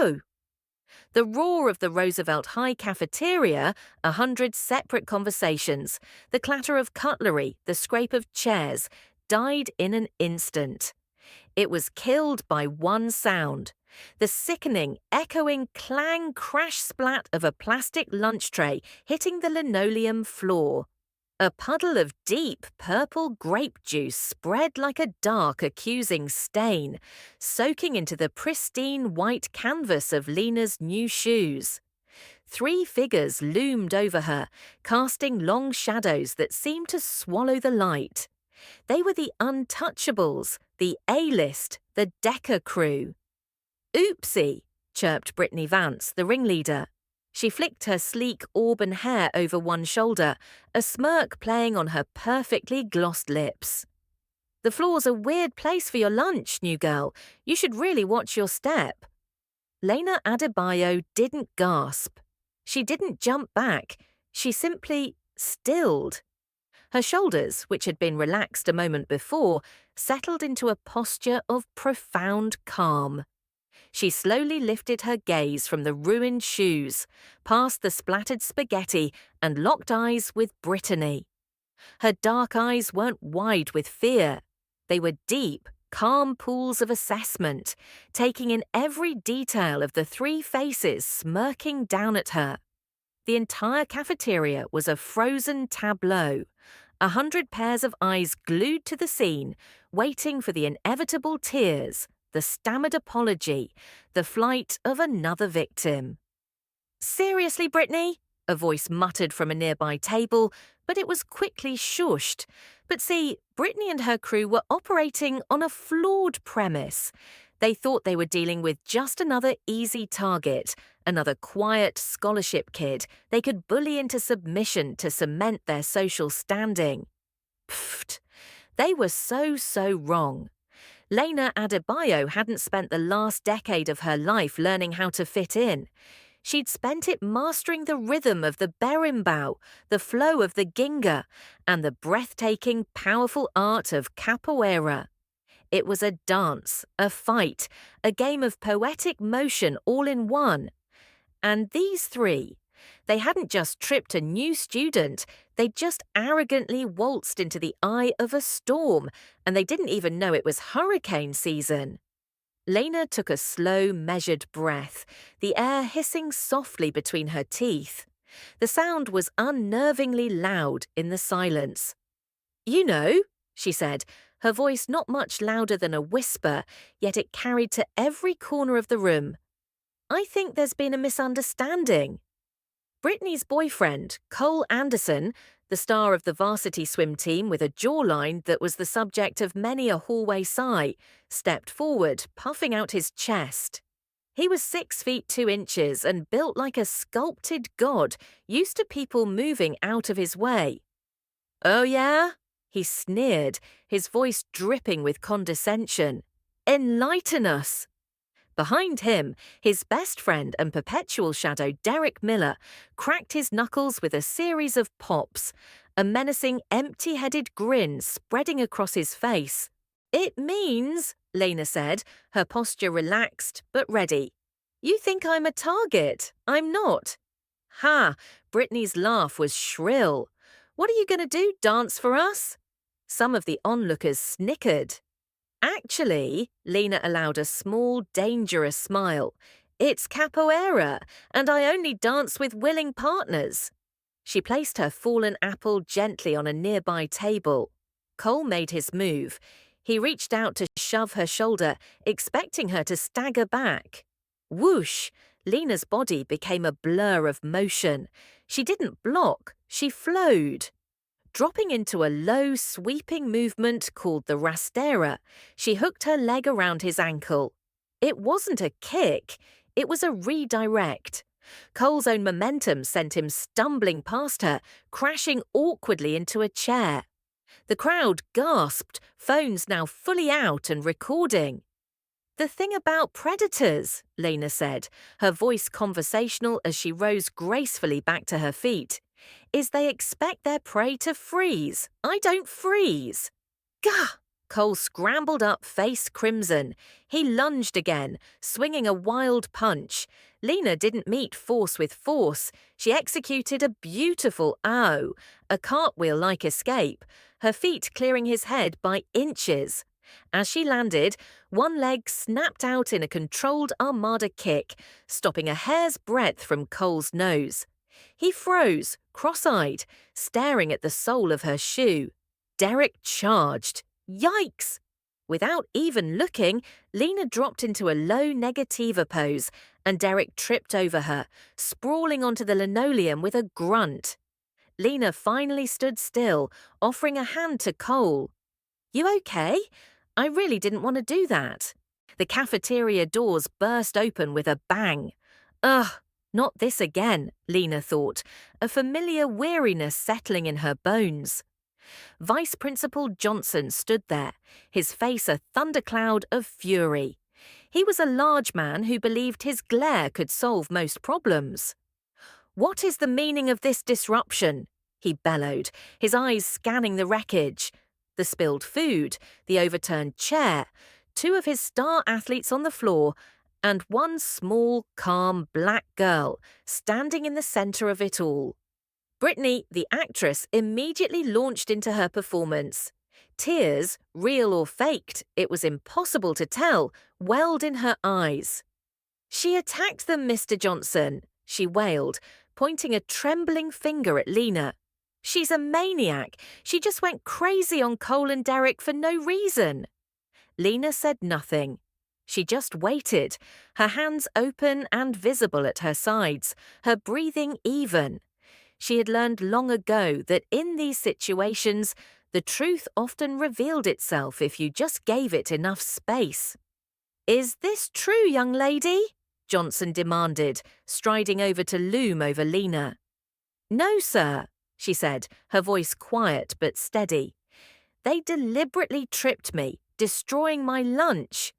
go. The roar of the Roosevelt High cafeteria, 100 separate conversations, the clatter of cutlery, the scrape of chairs, died in an instant. It was killed by one sound. The sickening, echoing clang crash splat of a plastic lunch tray hitting the linoleum floor. A puddle of deep purple grape juice spread like a dark, accusing stain, soaking into the pristine white canvas of Lena's new shoes. 3 figures loomed over her, casting long shadows that seemed to swallow the light. They were the Untouchables, the A-list, the Decker crew. "Oopsie," chirped Brittany Vance, the ringleader. She flicked her sleek auburn hair over one shoulder, a smirk playing on her perfectly glossed lips. "The floor's a weird place for your lunch, new girl. You should really watch your step." Lena Adebayo didn't gasp. She didn't jump back. She simply stilled. Her shoulders, which had been relaxed a moment before, settled into a posture of profound calm. She slowly lifted her gaze from the ruined shoes, past the splattered spaghetti, and locked eyes with Brittany. Her dark eyes weren't wide with fear. They were deep, calm pools of assessment, taking in every detail of the 3 faces smirking down at her. The entire cafeteria was a frozen tableau, 100 pairs of eyes glued to the scene, waiting for the inevitable tears, the stammered apology, the flight of another victim. "Seriously, Brittany?" a voice muttered from a nearby table, but it was quickly shushed. But see, Brittany and her crew were operating on a flawed premise. They thought they were dealing with just another easy target, another quiet scholarship kid they could bully into submission to cement their social standing. Pfft! They were so wrong. Lena Adebayo hadn't spent the last decade of her life learning how to fit in. She'd spent it mastering the rhythm of the berimbau, the flow of the ginga, and the breathtaking, powerful art of capoeira. It was a dance, a fight, a game of poetic motion all in one. And these 3, they hadn't just tripped a new student, they'd just arrogantly waltzed into the eye of a storm, and they didn't even know it was hurricane season. Lena took a slow, measured breath, the air hissing softly between her teeth. The sound was unnervingly loud in the silence. "You know," she said, her voice not much louder than a whisper, yet it carried to every corner of the room. "I think there's been a misunderstanding." Brittany's boyfriend, Cole Anderson, the star of the varsity swim team with a jawline that was the subject of many a hallway sigh, stepped forward, puffing out his chest. He was 6 feet 2 inches and built like a sculpted god, used to people moving out of his way. "Oh yeah?" he sneered, his voice dripping with condescension. "Enlighten us." Behind him, his best friend and perpetual shadow Derek Miller cracked his knuckles with a series of pops, a menacing empty-headed grin spreading across his face. "It means," Lena said, her posture relaxed but ready. "You think I'm a target. I'm not." "Ha!" Brittany's laugh was shrill. "What are you going to do, dance for us?" Some of the onlookers snickered. "Actually," Lena allowed a small, dangerous smile, "it's capoeira, and I only dance with willing partners." She placed her fallen apple gently on a nearby table. Cole made his move. He reached out to shove her shoulder, expecting her to stagger back. Whoosh! Lena's body became a blur of motion. She didn't block, she flowed. Dropping into a low, sweeping movement called the rastera, she hooked her leg around his ankle. It wasn't a kick, it was a redirect. Cole's own momentum sent him stumbling past her, crashing awkwardly into a chair. The crowd gasped, phones now fully out and recording. "The thing about predators," Lena said, her voice conversational as she rose gracefully back to her feet, "is they expect their prey to freeze. I don't freeze." "Gah!" Cole scrambled up, face crimson. He lunged again, swinging a wild punch. Lena didn't meet force with force. She executed a beautiful ow, a cartwheel-like escape, her feet clearing his head by inches. As she landed, one leg snapped out in a controlled armada kick, stopping a hair's breadth from Cole's nose. He froze, cross-eyed, staring at the sole of her shoe. Derek charged. Yikes! Without even looking, Lena dropped into a low negativa pose, and Derek tripped over her, sprawling onto the linoleum with a grunt. Lena finally stood still, offering a hand to Cole. "You okay? I really didn't want to do that." The cafeteria doors burst open with a bang. Ugh, not this again, Lena thought, a familiar weariness settling in her bones. Vice Principal Johnson stood there, his face a thundercloud of fury. He was a large man who believed his glare could solve most problems. "What is the meaning of this disruption?" he bellowed, his eyes scanning the wreckage. The spilled food, the overturned chair, two of his star athletes on the floor, and one small, calm black girl standing in the center of it all. Brittany, the actress, immediately launched into her performance. Tears, real or faked, it was impossible to tell, welled in her eyes. "She attacked them, Mr. Johnson," she wailed, pointing a trembling finger at Lena. "She's a maniac. She just went crazy on Cole and Derek for no reason." Lena said nothing. She just waited, her hands open and visible at her sides, her breathing even. She had learned long ago that in these situations, the truth often revealed itself if you just gave it enough space. "Is this true, young lady?" Johnson demanded, striding over to loom over Lena. "No, sir," she said, her voice quiet but steady. "They deliberately tripped me, destroying my lunch.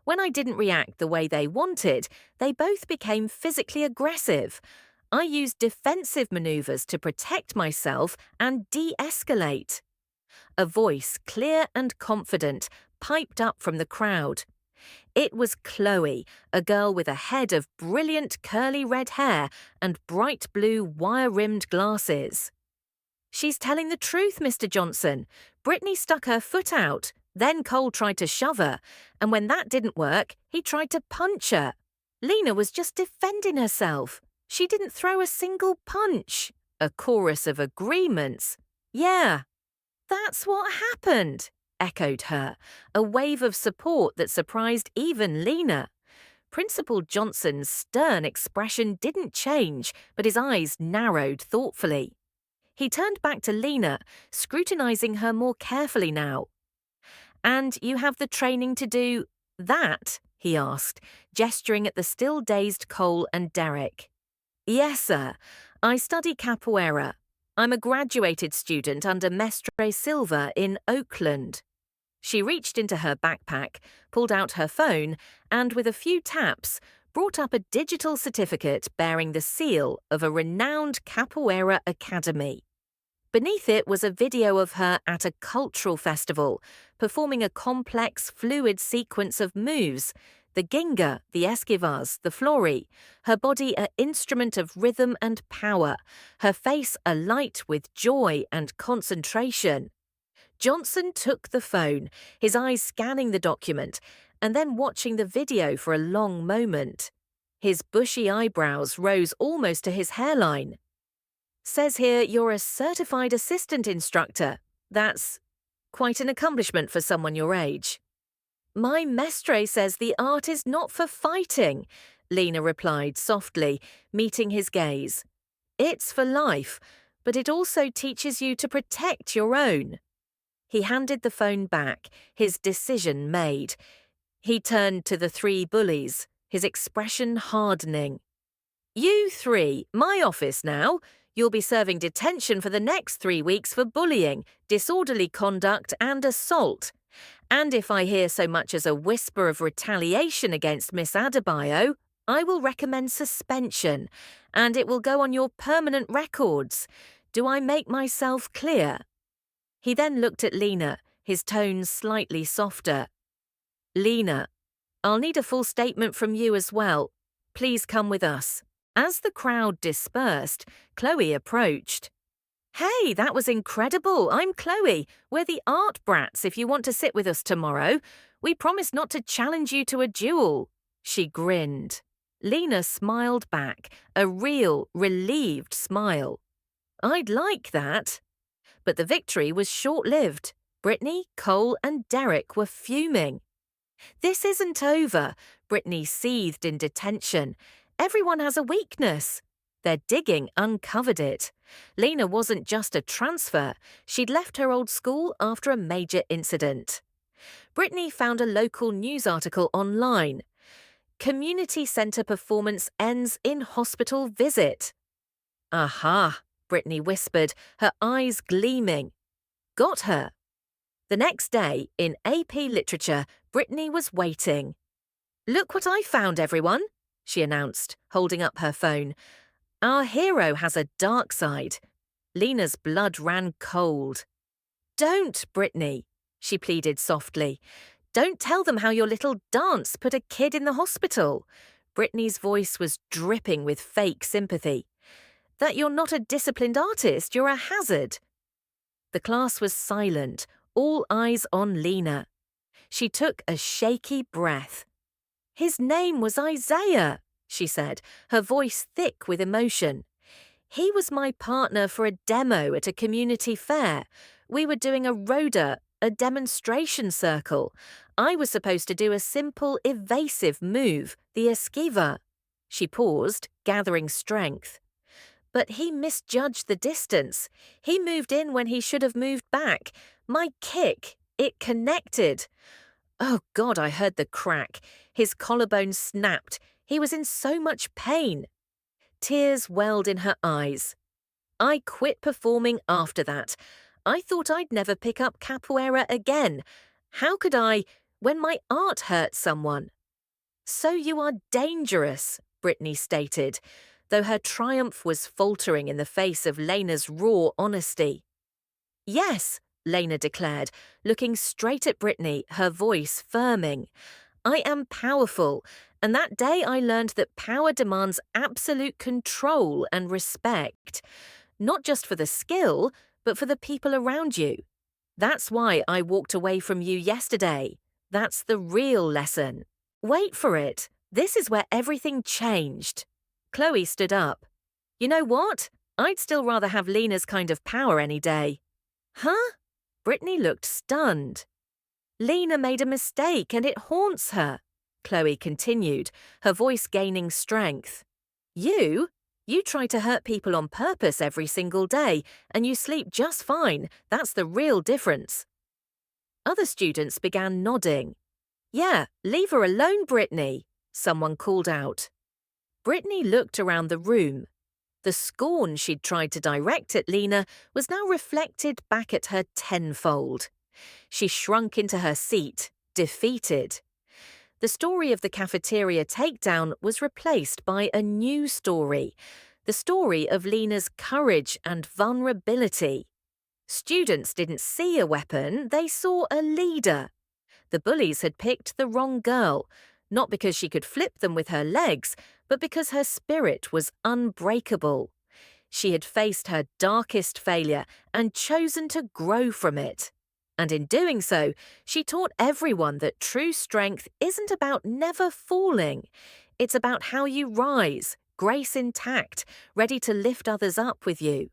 When I didn't react the way they wanted, they both became physically aggressive. I used defensive maneuvers to protect myself and de-escalate." A voice, clear and confident, piped up from the crowd. It was Chloe, a girl with a head of brilliant curly red hair and bright blue wire-rimmed glasses. "She's telling the truth, Mr. Johnson. Brittany stuck her foot out. Then Cole tried to shove her, and when that didn't work, he tried to punch her. Lena was just defending herself. She didn't throw a single punch." A chorus of agreements. "Yeah, that's what happened," echoed her, a wave of support that surprised even Lena. Principal Johnson's stern expression didn't change, but his eyes narrowed thoughtfully. He turned back to Lena, scrutinizing her more carefully now. "And you have the training to do that?" he asked, gesturing at the still dazed Cole and Derek. "Yes, sir. I study Capoeira. I'm a graduated student under Mestre Silva in Oakland." She reached into her backpack, pulled out her phone, and with a few taps, brought up a digital certificate bearing the seal of a renowned Capoeira academy. Beneath it was a video of her at a cultural festival, performing a complex, fluid sequence of moves, the ginga, the esquivas, the flori, her body an instrument of rhythm and power, her face alight with joy and concentration. Johnson took the phone, his eyes scanning the document, and then watching the video for a long moment. His bushy eyebrows rose almost to his hairline. "Says here you're a certified assistant instructor. That's quite an accomplishment for someone your age." "My mestre says the art is not for fighting," Lena replied softly, meeting his gaze. "It's for life, but it also teaches you to protect your own." He handed the phone back, his decision made. He turned to the three bullies, his expression hardening. "You three, my office now. You'll be serving detention for the next 3 weeks for bullying, disorderly conduct, and assault. And if I hear so much as a whisper of retaliation against Miss Adebayo, I will recommend suspension, and it will go on your permanent records. Do I make myself clear?" He then looked at Lena, his tone slightly softer. "Lena, I'll need a full statement from you as well. Please come with us." As the crowd dispersed, Chloe approached. "Hey, that was incredible. I'm Chloe. We're the art brats if you want to sit with us tomorrow. We promise not to challenge you to a duel." She grinned. Lena smiled back, a real, relieved smile. "I'd like that." But the victory was short-lived. Brittany, Cole, and Derek were fuming. "This isn't over," Brittany seethed in detention. "Everyone has a weakness." Their digging uncovered it. Lena wasn't just a transfer. She'd left her old school after a major incident. Brittany found a local news article online. "Community centre performance ends in hospital visit." "Aha," Brittany whispered, her eyes gleaming. "Got her." The next day, in AP Literature, Brittany was waiting. "Look what I found, everyone," she announced, holding up her phone. "Our hero has a dark side." Lena's blood ran cold. "Don't, Brittany," she pleaded softly. "Don't tell them how your little dance put a kid in the hospital." Brittany's voice was dripping with fake sympathy. "That you're not a disciplined artist, you're a hazard." The class was silent, all eyes on Lena. She took a shaky breath. "His name was Isaiah," she said, her voice thick with emotion. "He was my partner for a demo at a community fair. We were doing a rhoda, a demonstration circle. I was supposed to do a simple, evasive move, the esquiva." She paused, gathering strength. "But he misjudged the distance. He moved in when he should have moved back. My kick, it connected." Oh God, I heard the crack. His collarbone snapped. He was in so much pain. Tears welled in her eyes. "I quit performing after that. I thought I'd never pick up capoeira again. How could I, when my art hurt someone?" "So you are dangerous," Brittany stated, though her triumph was faltering in the face of Lena's raw honesty. "Yes," Lena declared, looking straight at Brittany, her voice firming. "I am powerful, and that day I learned that power demands absolute control and respect. Not just for the skill, but for the people around you. That's why I walked away from you yesterday. That's the real lesson. Wait for it. This is where everything changed." Chloe stood up. "You know what? I'd still rather have Lena's kind of power any day." "Huh?" Brittany looked stunned. "Lena made a mistake and it haunts her," Chloe continued, her voice gaining strength. You try to hurt people on purpose every single day, and you sleep just fine. That's the real difference." Other students began nodding. "Yeah, leave her alone, Brittany," someone called out. Brittany looked around the room. The scorn she'd tried to direct at Lena was now reflected back at her tenfold. She shrunk into her seat, defeated. The story of the cafeteria takedown was replaced by a new story, the story of Lena's courage and vulnerability. Students didn't see a weapon, they saw a leader. The bullies had picked the wrong girl, not because she could flip them with her legs, but because her spirit was unbreakable. She had faced her darkest failure and chosen to grow from it. And in doing so, she taught everyone that true strength isn't about never falling. It's about how you rise, grace intact, ready to lift others up with you.